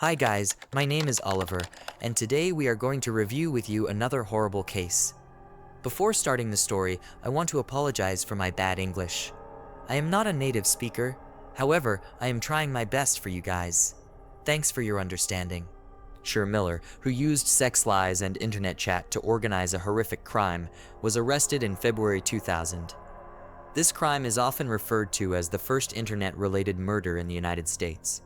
Hi guys, my name is Oliver, and today we are going to review with you another horrible case. Before starting the story, I want to apologize for my bad English. I am not a native speaker, however, I am trying my best for you guys. Thanks for your understanding. Sharee Miller, who used sex lies and internet chat to organize a horrific crime, was arrested in February 2000. This crime is often referred to as the first internet-related murder in the United States.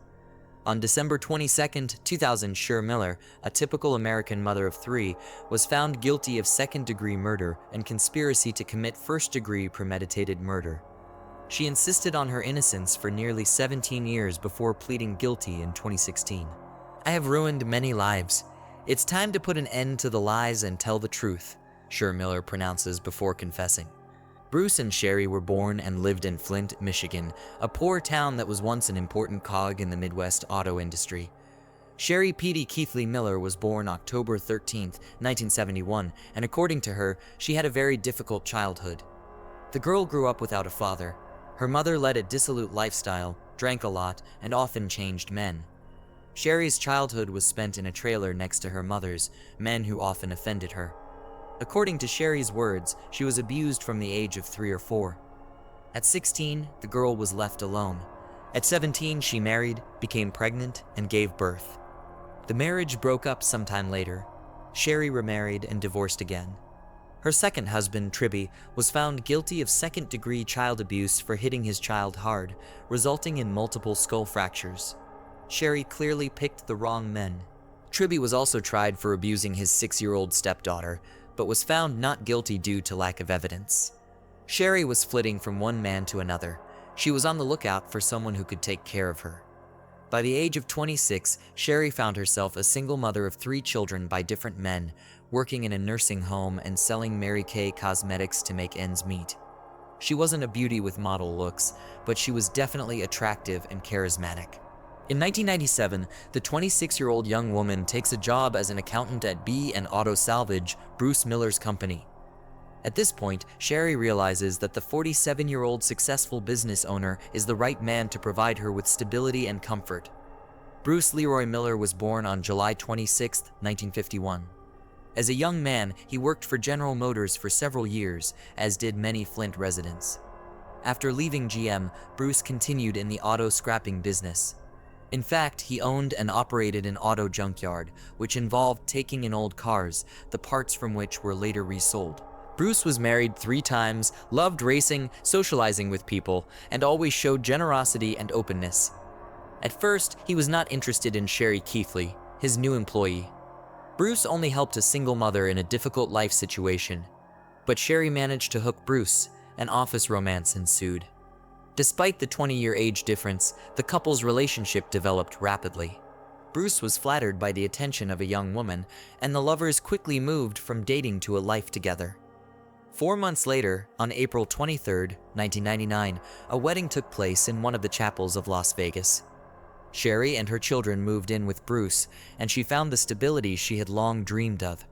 On December 22, 2000, Sharee Miller, a typical American mother of three, was found guilty of second-degree murder and conspiracy to commit first-degree premeditated murder. She insisted on her innocence for nearly 17 years before pleading guilty in 2016. "I have ruined many lives. It's time to put an end to the lies and tell the truth," Sharee Miller pronounces before confessing. Bruce and Sharee were born and lived in Flint, Michigan, a poor town that was once an important cog in the Midwest auto industry. Sharee Petey Keithley Miller was born October 13, 1971, and according to her, she had a very difficult childhood. The girl grew up without a father. Her mother led a dissolute lifestyle, drank a lot, and often changed men. Sharee's childhood was spent in a trailer next to her mother's, men who often offended her. According to Sharee's words, she was abused from the age of 3 or 4. At 16, the girl was left alone. At 17, she married, became pregnant, and gave birth. The marriage broke up sometime later. Sharee remarried and divorced again. Her second husband, Tribby, was found guilty of second-degree child abuse for hitting his child hard, resulting in multiple skull fractures. Sharee clearly picked the wrong men. Tribby was also tried for abusing his 6-year-old stepdaughter, but was found not guilty due to lack of evidence. Sharee was flitting from one man to another. She was on the lookout for someone who could take care of her. By the age of 26, Sharee found herself a single mother of 3 children by different men, working in a nursing home and selling Mary Kay cosmetics to make ends meet. She wasn't a beauty with model looks, but she was definitely attractive and charismatic. In 1997, the 26-year-old young woman takes a job as an accountant at B&O Auto Salvage, Bruce Miller's company. At this point, Sharee realizes that the 47-year-old successful business owner is the right man to provide her with stability and comfort. Bruce Leroy Miller was born on July 26, 1951. As a young man, he worked for General Motors for several years, as did many Flint residents. After leaving GM, Bruce continued in the auto scrapping business. In fact, he owned and operated an auto junkyard, which involved taking in old cars, the parts from which were later resold. Bruce was married 3 times, loved racing, socializing with people, and always showed generosity and openness. At first, he was not interested in Sharee Keithley, his new employee. Bruce only helped a single mother in a difficult life situation, but Sharee managed to hook Bruce. An office romance ensued. Despite the 20-year age difference, the couple's relationship developed rapidly. Bruce was flattered by the attention of a young woman, and the lovers quickly moved from dating to a life together. 4 months later, on April 23, 1999, a wedding took place in one of the chapels of Las Vegas. Sharee and her children moved in with Bruce, and she found the stability she had long dreamed of.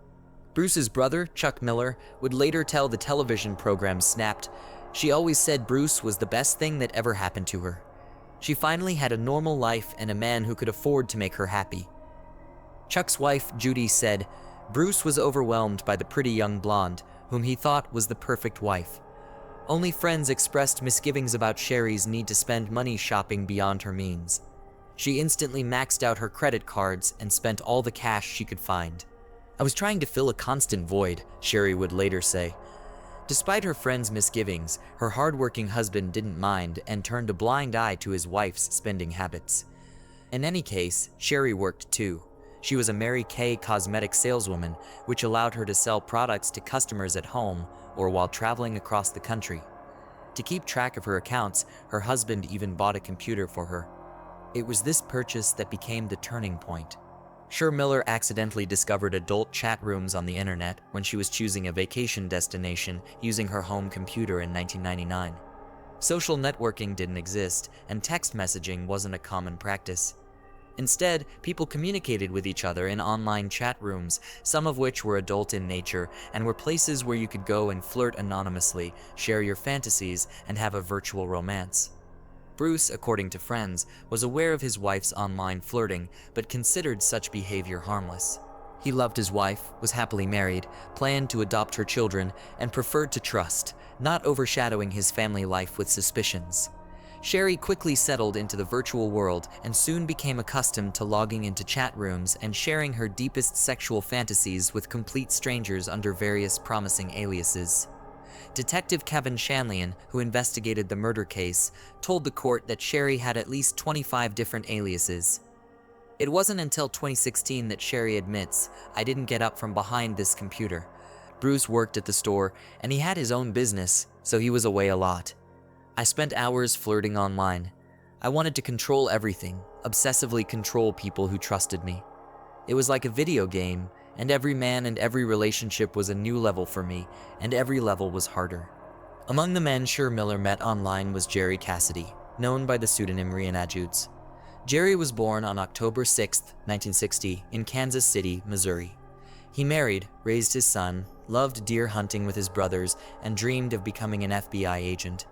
Bruce's brother, Chuck Miller, would later tell the television program Snapped, "She always said Bruce was the best thing that ever happened to her. She finally had a normal life and a man who could afford to make her happy." Chuck's wife, Judy, said, "Bruce was overwhelmed by the pretty young blonde, whom he thought was the perfect wife. Only friends expressed misgivings about Sharee's need to spend money shopping beyond her means. She instantly maxed out her credit cards and spent all the cash she could find. I was trying to fill a constant void," Sharee would later say. Despite her friends' misgivings, her hardworking husband didn't mind and turned a blind eye to his wife's spending habits. In any case, Sharee worked too. She was a Mary Kay cosmetic saleswoman, which allowed her to sell products to customers at home or while traveling across the country. To keep track of her accounts, her husband even bought a computer for her. It was this purchase that became the turning point. Sharee Miller accidentally discovered adult chat rooms on the internet when she was choosing a vacation destination using her home computer in 1999. Social networking didn't exist, and text messaging wasn't a common practice. Instead, people communicated with each other in online chat rooms, some of which were adult in nature and were places where you could go and flirt anonymously, share your fantasies, and have a virtual romance. Bruce, according to friends, was aware of his wife's online flirting, but considered such behavior harmless. He loved his wife, was happily married, planned to adopt her children, and preferred to trust, not overshadowing his family life with suspicions. Sharee quickly settled into the virtual world and soon became accustomed to logging into chat rooms and sharing her deepest sexual fantasies with complete strangers under various promising aliases. Detective Kevin Shanlian, who investigated the murder case, told the court that Sharee had at least 25 different aliases. It wasn't until 2016 that Sharee admits, "I didn't get up from behind this computer." Bruce worked at the store, and he had his own business, so he was away a lot. "I spent hours flirting online. I wanted to control everything, obsessively control people who trusted me. It was like a video game, and every man and every relationship was a new level for me, and every level was harder." Among the men Sharee Miller met online was Jerry Cassidy, known by the pseudonym Reenajudes. Jerry was born on October 6, 1960, in Kansas City, Missouri. He married, raised his son, loved deer hunting with his brothers, and dreamed of becoming an FBI agent.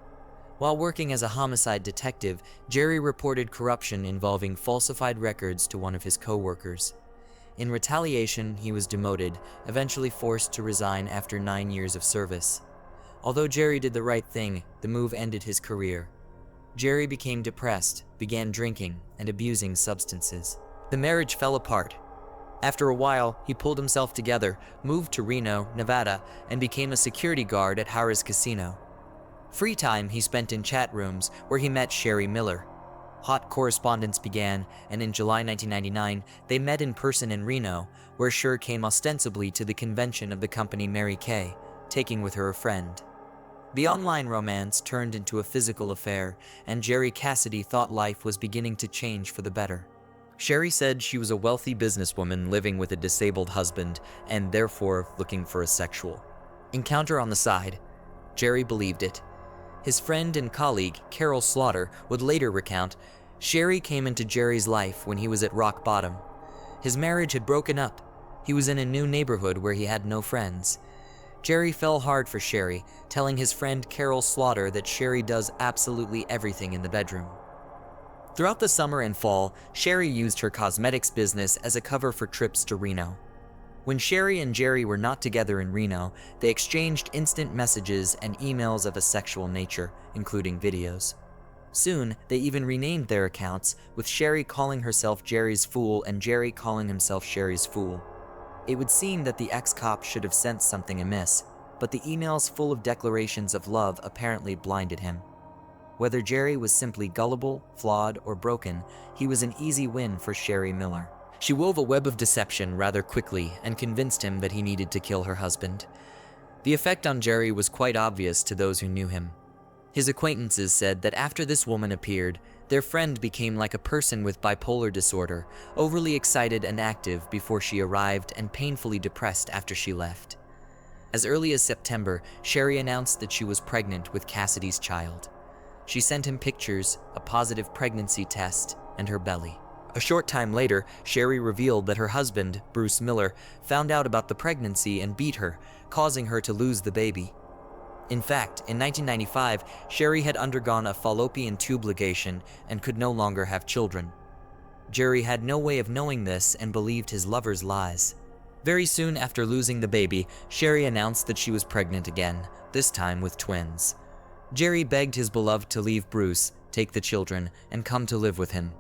While working as a homicide detective, Jerry reported corruption involving falsified records to one of his co-workers. In retaliation, he was demoted, eventually forced to resign after 9 years of service. Although Jerry did the right thing, the move ended his career. Jerry became depressed, began drinking, and abusing substances. The marriage fell apart. After a while, he pulled himself together, moved to Reno, Nevada, and became a security guard at Harrah's Casino. Free time he spent in chat rooms where he met Sharee Miller. Hot correspondence began, and in July 1999, they met in person in Reno, where Sharee came ostensibly to the convention of the company Mary Kay, taking with her a friend. The online romance turned into a physical affair, and Jerry Cassidy thought life was beginning to change for the better. Sharee said she was a wealthy businesswoman living with a disabled husband, and therefore looking for a sexual encounter on the side. Jerry believed it. His friend and colleague, Carol Slaughter, would later recount, Sharee came into Jerry's life when he was at rock bottom. His marriage had broken up. He was in a new neighborhood where he had no friends. Jerry fell hard for Sharee, telling his friend Carol Slaughter that Sharee does absolutely everything in the bedroom. Throughout the summer and fall, Sharee used her cosmetics business as a cover for trips to Reno. When Sharee and Jerry were not together in Reno, they exchanged instant messages and emails of a sexual nature, including videos. Soon, they even renamed their accounts, with Sharee calling herself Jerry's fool and Jerry calling himself Sharee's fool. It would seem that the ex-cop should have sensed something amiss, but the emails full of declarations of love apparently blinded him. Whether Jerry was simply gullible, flawed, or broken, he was an easy win for Sharee Miller. She wove a web of deception rather quickly and convinced him that he needed to kill her husband. The effect on Jerry was quite obvious to those who knew him. His acquaintances said that after this woman appeared, their friend became like a person with bipolar disorder, overly excited and active before she arrived and painfully depressed after she left. As early as September, Sharee announced that she was pregnant with Cassidy's child. She sent him pictures, a positive pregnancy test, and her belly. A short time later, Sharee revealed that her husband, Bruce Miller, found out about the pregnancy and beat her, causing her to lose the baby. In fact, in 1995, Sharee had undergone a fallopian tube ligation and could no longer have children. Jerry had no way of knowing this and believed his lover's lies. Very soon after losing the baby, Sharee announced that she was pregnant again, this time with twins. Jerry begged his beloved to leave Bruce, take the children, and come to live with him.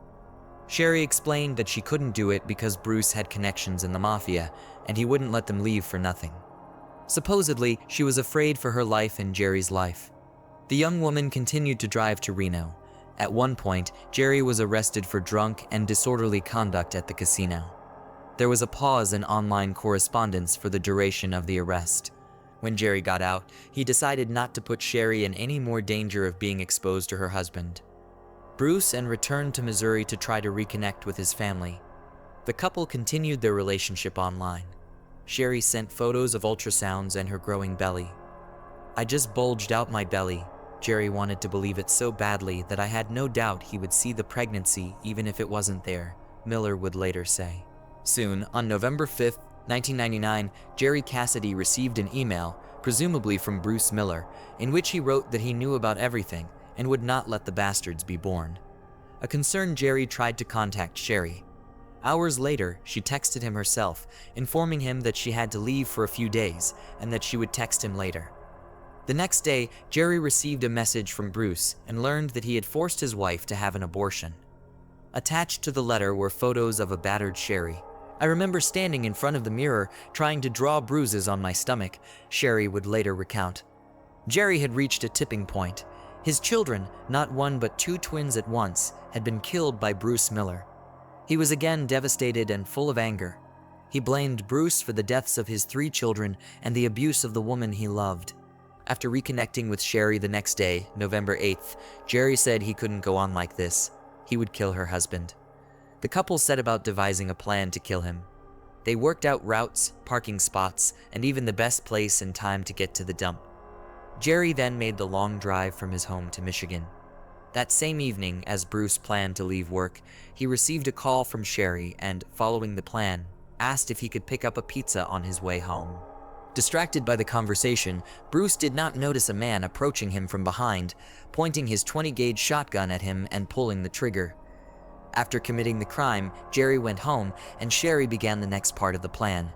Sharee explained that she couldn't do it because Bruce had connections in the mafia, and he wouldn't let them leave for nothing. Supposedly, she was afraid for her life and Jerry's life. The young woman continued to drive to Reno. At one point, Jerry was arrested for drunk and disorderly conduct at the casino. There was a pause in online correspondence for the duration of the arrest. When Jerry got out, he decided not to put Sharee in any more danger of being exposed to her husband. Bruce and returned to Missouri to try to reconnect with his family. The couple continued their relationship online. Sharee sent photos of ultrasounds and her growing belly. "I just bulged out my belly." Jerry wanted to believe it so badly that I had no doubt he would see the pregnancy even if it wasn't there, Miller would later say. Soon, on November 5, 1999, Jerry Cassidy received an email, presumably from Bruce Miller, in which he wrote that he knew about everything, and would not let the bastards be born. A concerned Jerry tried to contact Sharee. Hours later, she texted him herself, informing him that she had to leave for a few days and that she would text him later. The next day, Jerry received a message from Bruce and learned that he had forced his wife to have an abortion. Attached to the letter were photos of a battered Sharee. "I remember standing in front of the mirror, trying to draw bruises on my stomach," Sharee would later recount. Jerry had reached a tipping point. His children, not one but two twins at once, had been killed by Bruce Miller. He was again devastated and full of anger. He blamed Bruce for the deaths of his 3 children and the abuse of the woman he loved. After reconnecting with Sharee the next day, November 8th, Jerry said he couldn't go on like this. He would kill her husband. The couple set about devising a plan to kill him. They worked out routes, parking spots, and even the best place and time to get to the dump. Jerry then made the long drive from his home to Michigan. That same evening, as Bruce planned to leave work, he received a call from Sharee and, following the plan, asked if he could pick up a pizza on his way home. Distracted by the conversation, Bruce did not notice a man approaching him from behind, pointing his 20-gauge shotgun at him and pulling the trigger. After committing the crime, Jerry went home and Sharee began the next part of the plan.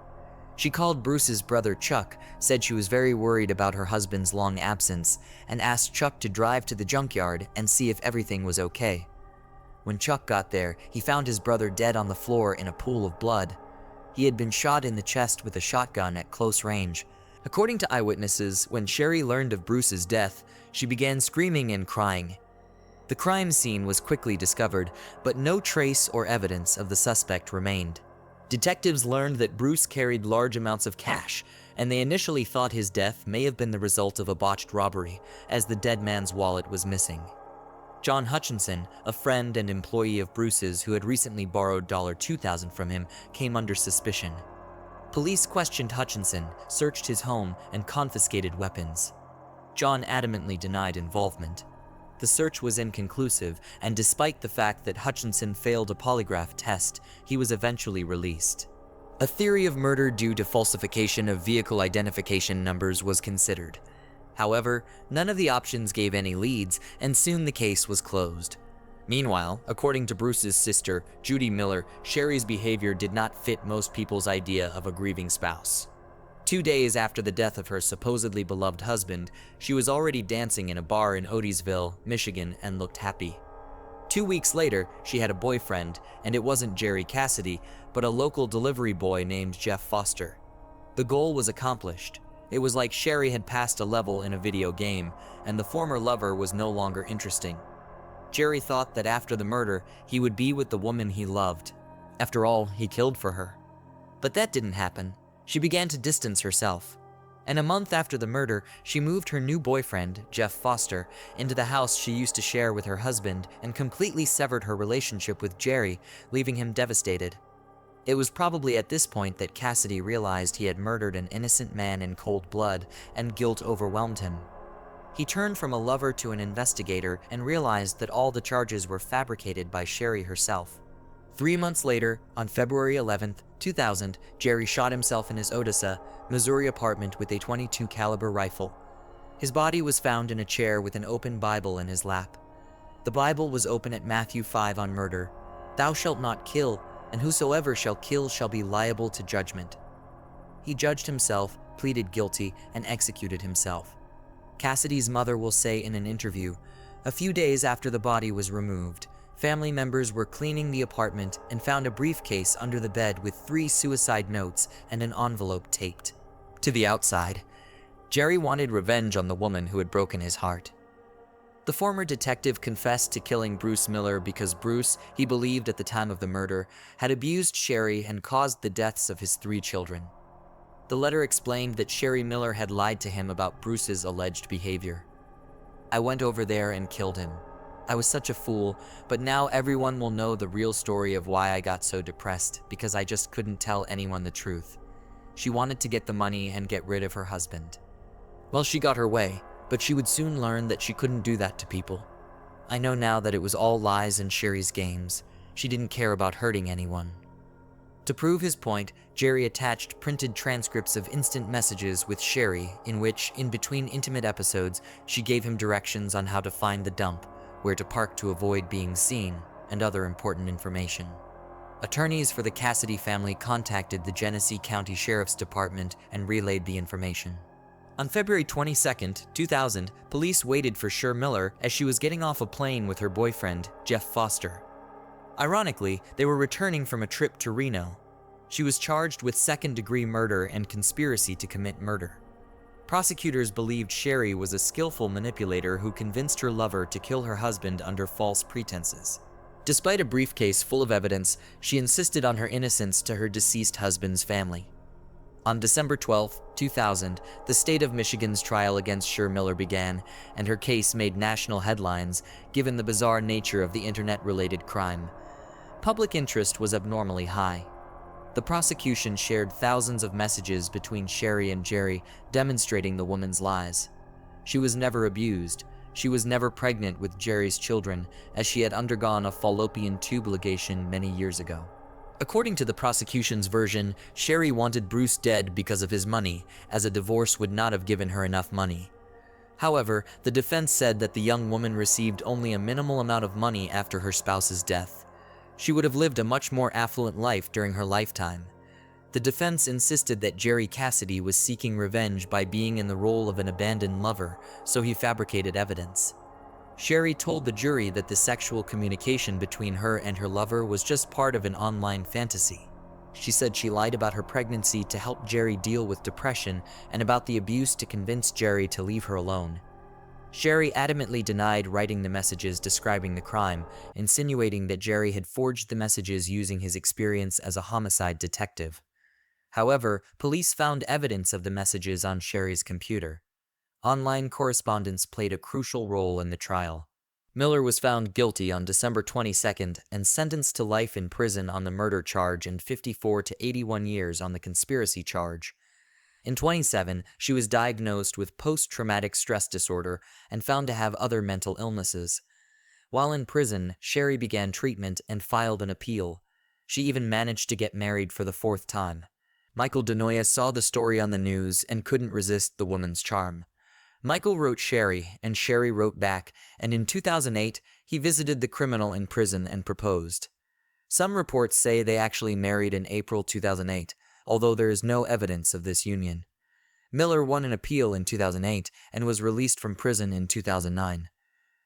She called Bruce's brother Chuck, said she was very worried about her husband's long absence, and asked Chuck to drive to the junkyard and see if everything was okay. When Chuck got there, he found his brother dead on the floor in a pool of blood. He had been shot in the chest with a shotgun at close range. According to eyewitnesses, when Sharee learned of Bruce's death, she began screaming and crying. The crime scene was quickly discovered, but no trace or evidence of the suspect remained. Detectives learned that Bruce carried large amounts of cash, and they initially thought his death may have been the result of a botched robbery, as the dead man's wallet was missing. John Hutchinson, a friend and employee of Bruce's who had recently borrowed $2,000 from him, came under suspicion. Police questioned Hutchinson, searched his home, and confiscated weapons. John adamantly denied involvement. The search was inconclusive, and despite the fact that Hutchinson failed a polygraph test, he was eventually released. A theory of murder due to falsification of vehicle identification numbers was considered. However, none of the options gave any leads, and soon the case was closed. Meanwhile, according to Bruce's sister, Judy Miller, Sharee's behavior did not fit most people's idea of a grieving spouse. 2 days after the death of her supposedly beloved husband, she was already dancing in a bar in Otisville, Michigan, and looked happy. 2 weeks later, she had a boyfriend, and it wasn't Jerry Cassidy, but a local delivery boy named Jeff Foster. The goal was accomplished. It was like Sharee had passed a level in a video game, and the former lover was no longer interesting. Jerry thought that after the murder, he would be with the woman he loved. After all, he killed for her. But that didn't happen. She began to distance herself. And a month after the murder, she moved her new boyfriend, Jeff Foster, into the house she used to share with her husband and completely severed her relationship with Jerry, leaving him devastated. It was probably at this point that Cassidy realized he had murdered an innocent man in cold blood, and guilt overwhelmed him. He turned from a lover to an investigator and realized that all the charges were fabricated by Sharee herself. 3 months later, on February 11th, 2000, Jerry shot himself in his Odessa, Missouri apartment with a .22 caliber rifle. His body was found in a chair with an open Bible in his lap. The Bible was open at Matthew 5 on murder. "Thou shalt not kill, and whosoever shall kill shall be liable to judgment." He judged himself, pleaded guilty, and executed himself. Cassidy's mother will say in an interview, "A few days after the body was removed, family members were cleaning the apartment and found a briefcase under the bed with 3 suicide notes and an envelope taped to the outside. Jerry wanted revenge on the woman who had broken his heart. The former detective confessed to killing Bruce Miller because Bruce, he believed at the time of the murder, had abused Sharee and caused the deaths of his 3 children. The letter explained that Sharee Miller had lied to him about Bruce's alleged behavior. "I went over there and killed him. I was such a fool, but now everyone will know the real story of why I got so depressed, because I just couldn't tell anyone the truth. She wanted to get the money and get rid of her husband. Well, she got her way, but she would soon learn that she couldn't do that to people. I know now that it was all lies and Sharee's games. She didn't care about hurting anyone." To prove his point, Jerry attached printed transcripts of instant messages with Sharee, in which, in between intimate episodes, she gave him directions on how to find the dump, where to park to avoid being seen, and other important information. Attorneys for the Cassidy family contacted the Genesee County Sheriff's Department and relayed the information. On February 22, 2000, police waited for Sharee Miller as she was getting off a plane with her boyfriend, Jeff Foster. Ironically, they were returning from a trip to Reno. She was charged with second-degree murder and conspiracy to commit murder. Prosecutors believed Sharee was a skillful manipulator who convinced her lover to kill her husband under false pretenses. Despite a briefcase full of evidence, she insisted on her innocence to her deceased husband's family. On December 12, 2000, the state of Michigan's trial against Sharee Miller began, and her case made national headlines given the bizarre nature of the internet-related crime. Public interest was abnormally high. The prosecution shared thousands of messages between Sharee and Jerry, demonstrating the woman's lies. She was never abused. She was never pregnant with Jerry's children, as she had undergone a fallopian tube ligation many years ago. According to the prosecution's version, Sharee wanted Bruce dead because of his money, as a divorce would not have given her enough money. However, the defense said that the young woman received only a minimal amount of money after her spouse's death. She would have lived a much more affluent life during her lifetime. The defense insisted that Jerry Cassidy was seeking revenge by being in the role of an abandoned lover, so he fabricated evidence. Sharee told the jury that the sexual communication between her and her lover was just part of an online fantasy. She said she lied about her pregnancy to help Jerry deal with depression and about the abuse to convince Jerry to leave her alone. Sharee adamantly denied writing the messages describing the crime, insinuating that Jerry had forged the messages using his experience as a homicide detective. However, police found evidence of the messages on Sharee's computer. Online correspondence played a crucial role in the trial. Miller was found guilty on December 22 and sentenced to life in prison on the murder charge and 54 to 81 years on the conspiracy charge. In 2007, she was diagnosed with post-traumatic stress disorder and found to have other mental illnesses. While in prison, Sharee began treatment and filed an appeal. She even managed to get married for the fourth time. Michael DeNoia saw the story on the news and couldn't resist the woman's charm. Michael wrote Sharee, and Sharee wrote back, and in 2008, he visited the criminal in prison and proposed. Some reports say they actually married in April 2008, although there is no evidence of this union. Miller won an appeal in 2008 and was released from prison in 2009.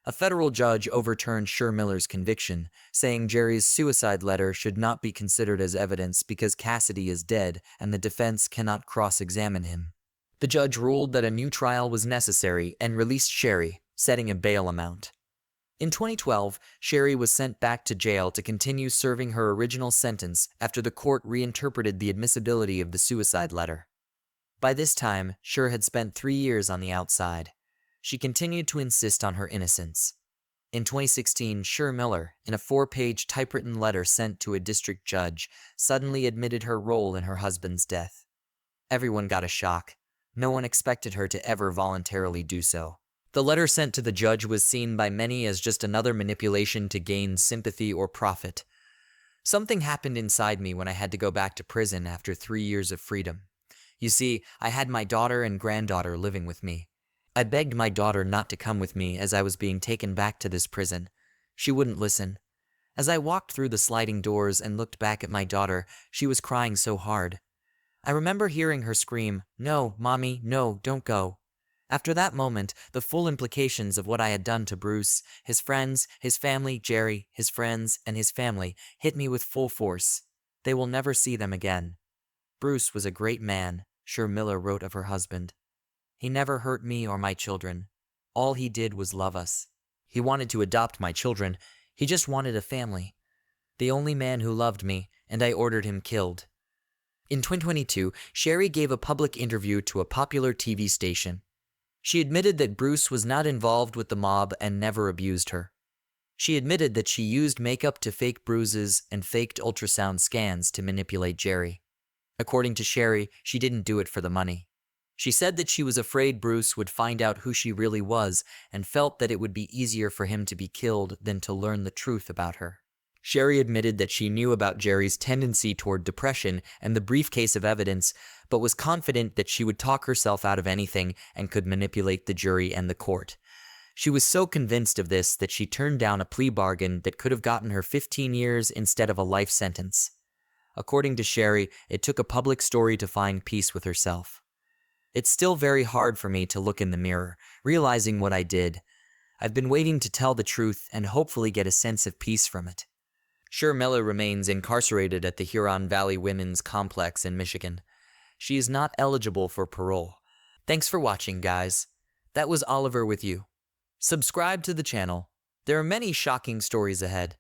A federal judge overturned Sharee Miller's conviction, saying Jerry's suicide letter should not be considered as evidence because Cassidy is dead and the defense cannot cross-examine him. The judge ruled that a new trial was necessary and released Sharee, setting a bail amount. In 2012, Sharee was sent back to jail to continue serving her original sentence after the court reinterpreted the admissibility of the suicide letter. By this time, Sharee had spent 3 years on the outside. She continued to insist on her innocence. In 2016, Sharee Miller, in a 4-page typewritten letter sent to a district judge, suddenly admitted her role in her husband's death. Everyone got a shock. No one expected her to ever voluntarily do so. The letter sent to the judge was seen by many as just another manipulation to gain sympathy or profit. Something happened inside me when I had to go back to prison after 3 years of freedom. You see, I had my daughter and granddaughter living with me. I begged my daughter not to come with me as I was being taken back to this prison. She wouldn't listen. As I walked through the sliding doors and looked back at my daughter, she was crying so hard. I remember hearing her scream, "No, Mommy, no, don't go." After that moment, the full implications of what I had done to Bruce, his friends, his family, Jerry, his friends, and his family hit me with full force. They will never see them again. Bruce was a great man, Sharee Miller wrote of her husband. He never hurt me or my children. All he did was love us. He wanted to adopt my children. He just wanted a family. The only man who loved me, and I ordered him killed. In 2022, Sharee gave a public interview to a popular TV station. She admitted that Bruce was not involved with the mob and never abused her. She admitted that she used makeup to fake bruises and faked ultrasound scans to manipulate Jerry. According to Sharee, she didn't do it for the money. She said that she was afraid Bruce would find out who she really was and felt that it would be easier for him to be killed than to learn the truth about her. Sharee admitted that she knew about Jerry's tendency toward depression and the briefcase of evidence, but was confident that she would talk herself out of anything and could manipulate the jury and the court. She was so convinced of this that she turned down a plea bargain that could have gotten her 15 years instead of a life sentence. According to Sharee, it took a public story to find peace with herself. It's still very hard for me to look in the mirror, realizing what I did. I've been waiting to tell the truth and hopefully get a sense of peace from it. Sharee Miller remains incarcerated at the Huron Valley Women's Complex in Michigan. She is not eligible for parole. Thanks for watching, guys. That was Oliver with you. Subscribe to the channel. There are many shocking stories ahead.